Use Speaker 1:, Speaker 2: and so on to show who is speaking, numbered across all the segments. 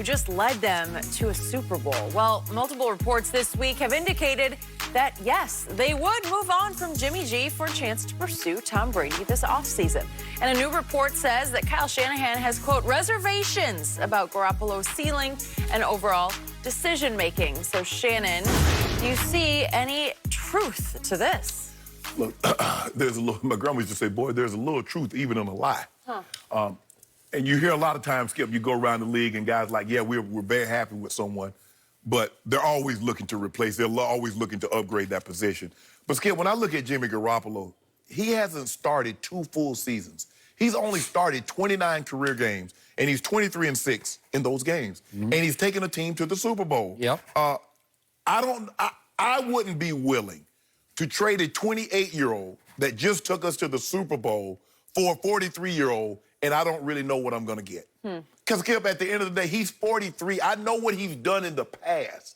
Speaker 1: who just led them to a Super Bowl. Well, multiple reports this week have indicated that, yes, they would move on from Jimmy G for a chance to pursue Tom Brady this offseason. And a new report says that Kyle Shanahan has, quote, reservations about Garoppolo's ceiling and overall decision-making. So, Shannon, do you see any truth to this?
Speaker 2: Look, there's a little, my grandma used to say, boy, there's a little truth even in a lie. And you hear a lot of times, Skip, you go around the league and guys like, yeah, we're very happy with someone, but they're always looking to replace, they're always looking to upgrade that position. But Skip, when I look at Jimmy Garoppolo, he hasn't started 2 full seasons. He's only started 29 career games, and he's 23-6 in those games. And he's taken a team to the Super Bowl. I wouldn't be willing to trade a 28-year-old that just took us to the Super Bowl for a 43-year-old, and I don't really know what I'm going to get. Because, Skip, at the end of the day, he's 43. I know what he's done in the past.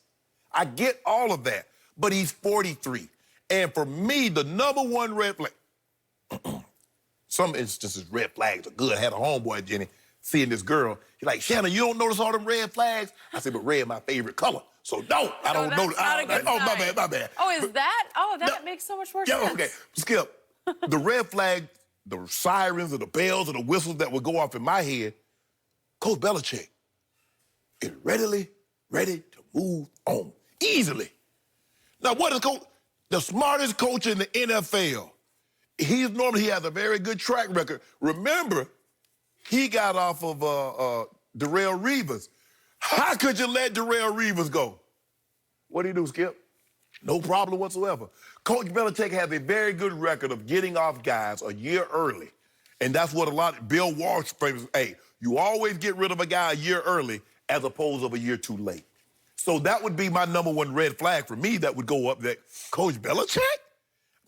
Speaker 2: I get all of that, but he's 43. And for me, the #1 red flag, some instances, red flags are good. I had a homeboy, Jenny, seeing this girl. He's like, Shannon, you don't notice all them red flags? I said, but red my favorite color. So no, I don't know. Oh, my bad.
Speaker 1: Oh, is that? Oh, that makes so much more sense.
Speaker 2: Yeah, okay. Skip, the red flag, the sirens or the bells or the whistles that would go off in my head, Coach Belichick is ready to move on easily. Now, what is the smartest coach in the NFL? He has a very good track record. Remember, he got off of Darrelle Revis. How could you let Darrelle Revis go? What do you do, Skip? No problem whatsoever. Coach Belichick has a very good record of getting off guys a year early. And that's what Bill Walsh famous, hey, you always get rid of a guy a year early as opposed to a year too late. So that would be my #1 red flag for me that would go up that Coach Belichick?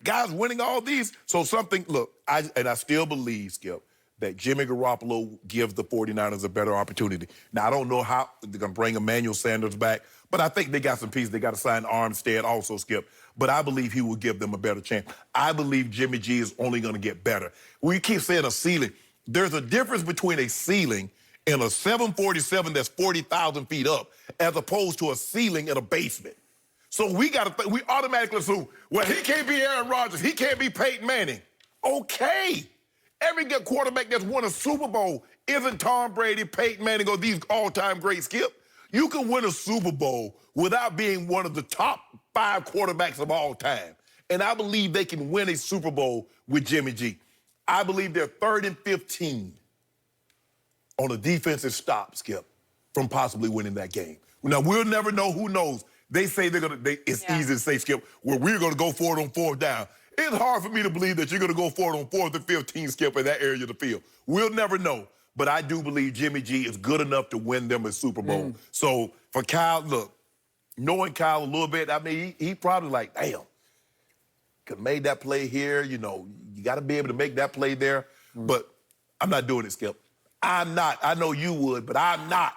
Speaker 2: Guys winning all these. So something, look, I still believe, Skip, that Jimmy Garoppolo gives the 49ers a better opportunity. Now, I don't know how they're going to bring Emmanuel Sanders back, but I think they got some pieces. They got to sign Armstead also, Skip. But I believe he will give them a better chance. I believe Jimmy G is only going to get better. We keep saying a ceiling. There's a difference between a ceiling and a 747 that's 40,000 feet up as opposed to a ceiling in a basement. So we automatically assume, well, he can't be Aaron Rodgers. He can't be Peyton Manning. Okay. Every good quarterback that's won a Super Bowl isn't Tom Brady, Peyton Manning, or these all-time great, Skip. You can win a Super Bowl without being one of the top 5 quarterbacks of all time. And I believe they can win a Super Bowl with Jimmy G. I believe they're 3rd and 15 on a defensive stop, Skip, from possibly winning that game. Now, we'll never know. Who knows? They say it's easy to say, Skip, well, we're going to go for it on 4th down. It's hard for me to believe that you're going to go for it on 4th and 15, Skip, in that area of the field. We'll never know. But I do believe Jimmy G is good enough to win them a Super Bowl. So for Kyle, look, knowing Kyle a little bit, I mean, he probably like, damn, could have made that play here. You know, you got to be able to make that play there. But I'm not doing it, Skip. I'm not. I know you would, but I'm not.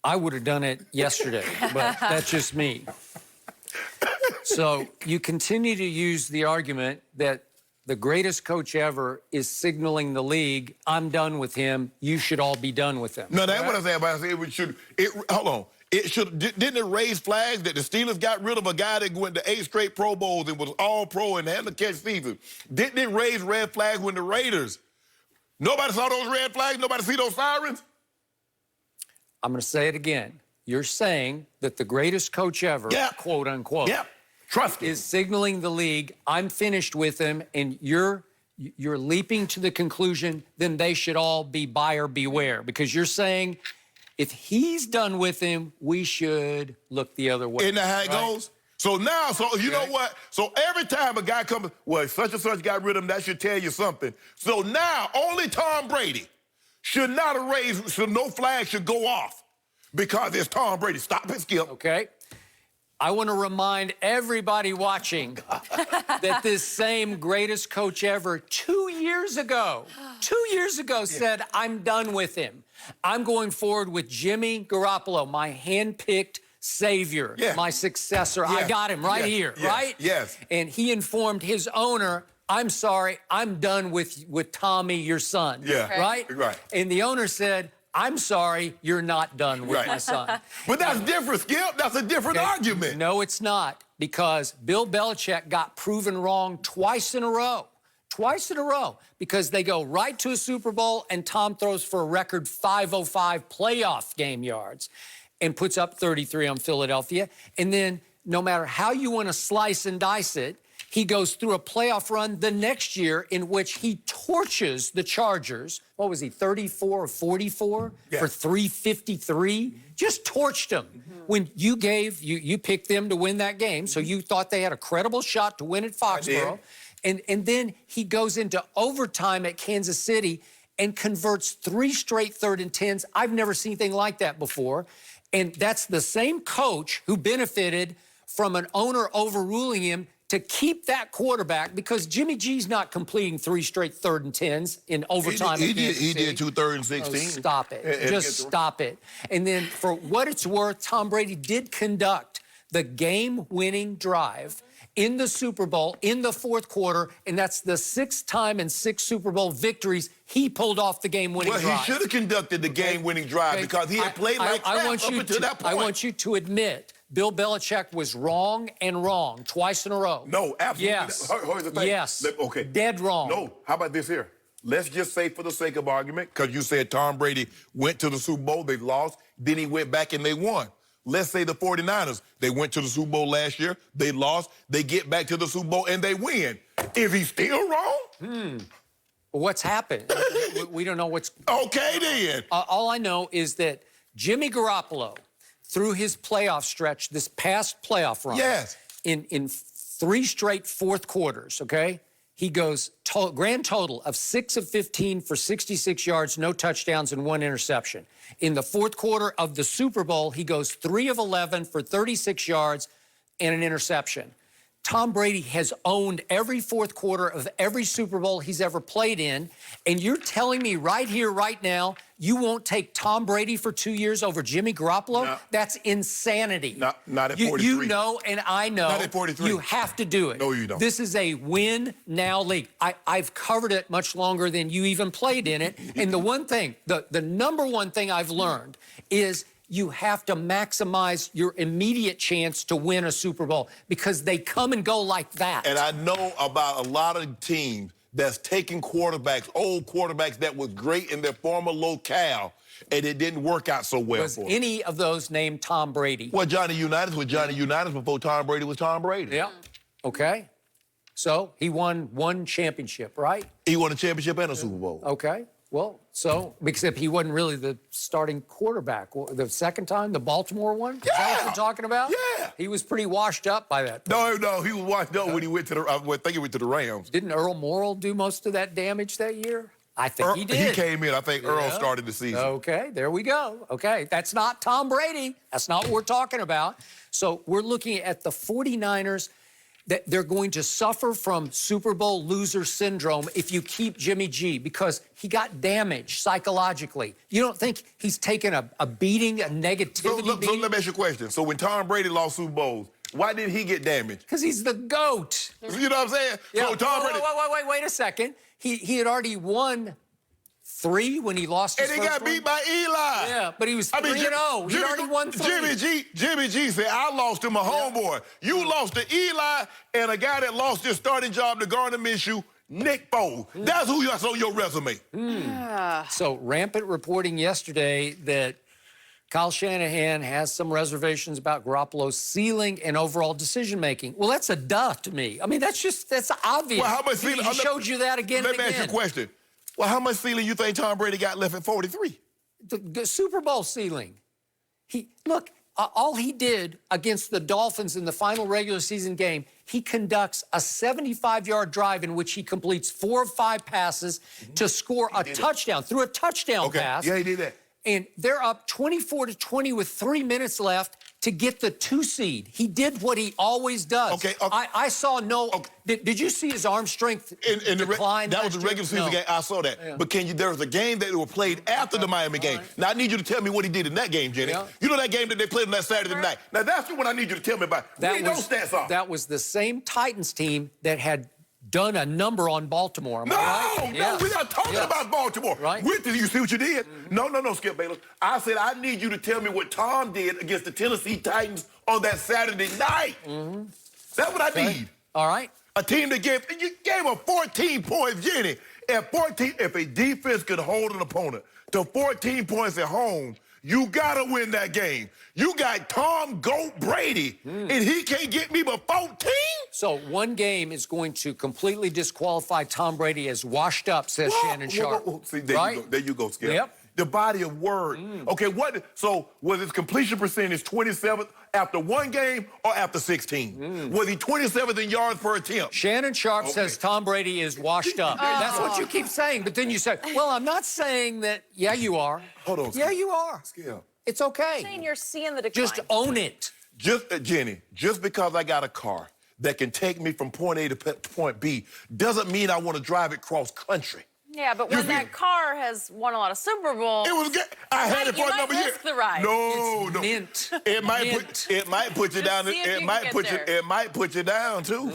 Speaker 3: I would have done it yesterday, but that's just me. So you continue to use the argument that the greatest coach ever is signaling the league, I'm done with him, you should all be done with him.
Speaker 2: No, that's what I said. But I said hold on. Didn't it raise flags that the Steelers got rid of a guy that went to 8 straight Pro Bowls and was all-pro and had to catch season? Didn't it raise red flags when the Raiders? Nobody saw those red flags? Nobody see those sirens?
Speaker 3: I'm going to say it again. You're saying that the greatest coach ever, quote unquote,
Speaker 2: trust
Speaker 3: is signaling the league, I'm finished with him, and you're leaping to the conclusion, then they should all be buyer beware. Because you're saying if he's done with him, we should look the other way.
Speaker 2: Isn't that how it goes? So now, you know what? So every time a guy comes, well, such and such got rid of him, that should tell you something. So now only Tom Brady should not have raised, so no flag should go off because it's Tom Brady. Stop it, Skip.
Speaker 3: Okay. I want to remind everybody watching that this same greatest coach ever 2 years ago said, I'm done with him. I'm going forward with Jimmy Garoppolo, my hand-picked savior, my successor. I got him right here, right?
Speaker 2: Yes.
Speaker 3: And he informed his owner, I'm sorry, I'm done with Tommy, your son.
Speaker 2: Yeah.
Speaker 3: Right?
Speaker 2: Right.
Speaker 3: And the owner said, I'm sorry, you're not done with my son.
Speaker 2: But that's different, Skip. That's a different argument.
Speaker 3: No, it's not, because Bill Belichick got proven wrong twice in a row. Twice in a row, because they go right to a Super Bowl and Tom throws for a record 505 playoff game yards and puts up 33 on Philadelphia. And then no matter how you want to slice and dice it, he goes through a playoff run the next year in which he torches the Chargers. What was he, 34 or 44 for 353? Just torched them. When you picked them to win that game, so you thought they had a credible shot to win at Foxborough. And then he goes into overtime at Kansas City and converts 3 straight 3rd and 10s. I've never seen anything like that before. And that's the same coach who benefited from an owner overruling him to keep that quarterback, because Jimmy G's not completing 3 straight 3rd and 10s in overtime.
Speaker 2: He did 2 3rd and 16.
Speaker 3: Oh, stop it. Just stop it. And then for what it's worth, Tom Brady did conduct the game-winning drive in the Super Bowl in the 4th quarter, and that's the 6th time in 6 Super Bowl victories he pulled off the game-winning drive.
Speaker 2: Well, he should have conducted the game-winning drive because he had played like crap up until that point.
Speaker 3: I want you to admit Bill Belichick was wrong and wrong twice in a row.
Speaker 2: No, absolutely.
Speaker 3: Yes.
Speaker 2: Here's the thing.
Speaker 3: Yes.
Speaker 2: Okay.
Speaker 3: Dead wrong.
Speaker 2: No. How about this here? Let's just say, for the sake of argument, because you said Tom Brady went to the Super Bowl, they lost, then he went back and they won. Let's say the 49ers, they went to the Super Bowl last year, they lost, they get back to the Super Bowl and they win. Is he still wrong?
Speaker 3: What's happened? We don't know what's...
Speaker 2: Okay, then.
Speaker 3: All I know is that Jimmy Garoppolo, through his playoff stretch, this past playoff run, in 3 straight 4th quarters, okay, he goes grand total of 6 of 15 for 66 yards, no touchdowns, and 1 interception. In the 4th quarter of the Super Bowl, he goes 3 of 11 for 36 yards and an interception. Tom Brady has owned every 4th quarter of every Super Bowl he's ever played in, and you're telling me right here, right now, you won't take Tom Brady for 2 years over Jimmy Garoppolo? No. That's insanity.
Speaker 2: Not at 43.
Speaker 3: You know, and I know.
Speaker 2: Not at 43.
Speaker 3: You have to do it.
Speaker 2: No, you don't.
Speaker 3: This is a win-now league. I've covered it much longer than you even played in it, and the one thing, the number one thing I've learned is you have to maximize your immediate chance to win a Super Bowl, because they come and go like that.
Speaker 2: And I know about a lot of teams that's taking quarterbacks, old quarterbacks that was great in their former locale, and it didn't work out so well
Speaker 3: Was
Speaker 2: for them.
Speaker 3: any of those named Tom Brady?
Speaker 2: Well, Johnny Unitas was Johnny Unitas before Tom Brady was Tom Brady.
Speaker 3: Yeah. Okay. So he won 1 championship, right?
Speaker 2: He won a championship and a Super Bowl.
Speaker 3: Okay. Well, so, except he wasn't really the starting quarterback. The second time, the Baltimore one? Is that what you're talking about?
Speaker 2: Yeah.
Speaker 3: He was pretty washed up by that point.
Speaker 2: No, he was washed up when he went to the, I think he went to the Rams.
Speaker 3: Didn't Earl Morrall do most of that damage that year? I think he did.
Speaker 2: He came in. I think Earl started the season.
Speaker 3: Okay, there we go. Okay, that's not Tom Brady. That's not what we're talking about. So we're looking at the 49ers, that they're going to suffer from Super Bowl loser syndrome if you keep Jimmy G, because he got damaged psychologically. You don't think he's taken a beating, a negativity beating?
Speaker 2: So let me ask you a question. So when Tom Brady lost Super Bowls, why did he get damaged?
Speaker 3: Because he's the GOAT.
Speaker 2: You know what I'm saying?
Speaker 3: Yeah.
Speaker 2: So Tom Brady...
Speaker 3: Wait a second. He had already won 3 when he lost his
Speaker 2: first one. And he got beat by Eli.
Speaker 3: Yeah, but he was 3-0. He already won 3.
Speaker 2: Jimmy G said, I lost to my homeboy. You lost to Eli and a guy that lost his starting job to Gardner Minshew, Nick Foles. That's who you on your resume.
Speaker 3: So rampant reporting yesterday that Kyle Shanahan has some reservations about Garoppolo's ceiling and overall decision-making. Well, that's a duh to me. I mean, that's obvious.
Speaker 2: Well, how much ceiling?
Speaker 3: He showed you that again and again.
Speaker 2: Let me ask you a question. Well, how much ceiling you think Tom Brady got left at 43?
Speaker 3: The Super Bowl ceiling. Look, all he did against the Dolphins in the final regular season game, he conducts a 75-yard drive in which he completes 4 of 5 passes to score a touchdown, through a touchdown pass.
Speaker 2: Yeah, he did that.
Speaker 3: And they're up 24-20 with 3 minutes left to get the 2 seed. He did what he always does.
Speaker 2: Okay.
Speaker 3: I saw no... Did you see his arm strength decline?
Speaker 2: That was the regular season game. I saw that. Yeah. But there was a game that was played after the Miami game.
Speaker 3: Right.
Speaker 2: Now, I need you to tell me what he did in that game, Jenny. Yeah. You know that game that they played on that Saturday night? Now, that's what I need you to tell me about. Read those stats off.
Speaker 3: That was the same Titans team that had done a number on Baltimore. Am I right?
Speaker 2: No, we're not talking about Baltimore.
Speaker 3: Right.
Speaker 2: You see what you did? No, Skip Bayless. I said I need you to tell me what Tom did against the Tennessee Titans on that Saturday night. That's what I need.
Speaker 3: All right.
Speaker 2: A team that gave a 14 points, Jenny. If a defense could hold an opponent to 14 points at home, you gotta win that game. You got Tom "Goat" Brady, and he can't get me but 14?
Speaker 3: So one game is going to completely disqualify Tom Brady as washed up, says Shannon Sharp.
Speaker 2: See, there you go, Skip.
Speaker 3: Yep.
Speaker 2: The body of word. Okay, so was his completion percentage 27th after one game or after 16? Was he 27th in yards per attempt?
Speaker 3: Shannon Sharp says Tom Brady is washed up. That's what you keep saying, but then you say, well, I'm not saying that. Yeah, you are.
Speaker 2: Hold on,
Speaker 3: Yeah,
Speaker 2: Skip.
Speaker 3: you are.
Speaker 2: Skip.
Speaker 3: It's okay.
Speaker 1: You're saying you're seeing the decline.
Speaker 3: Just own it.
Speaker 2: Jenny, just because I got a car that can take me from point A to point B doesn't mean I want to drive it cross country.
Speaker 1: Yeah, but when that car has won a lot of Super Bowls,
Speaker 2: It was good. I had it for a number of years.
Speaker 1: risk the ride.
Speaker 2: No.
Speaker 3: Mint.
Speaker 2: It might put you down.
Speaker 1: see if you
Speaker 2: It
Speaker 1: can
Speaker 2: might
Speaker 1: get
Speaker 2: put you.
Speaker 1: there.
Speaker 2: It might put you down too.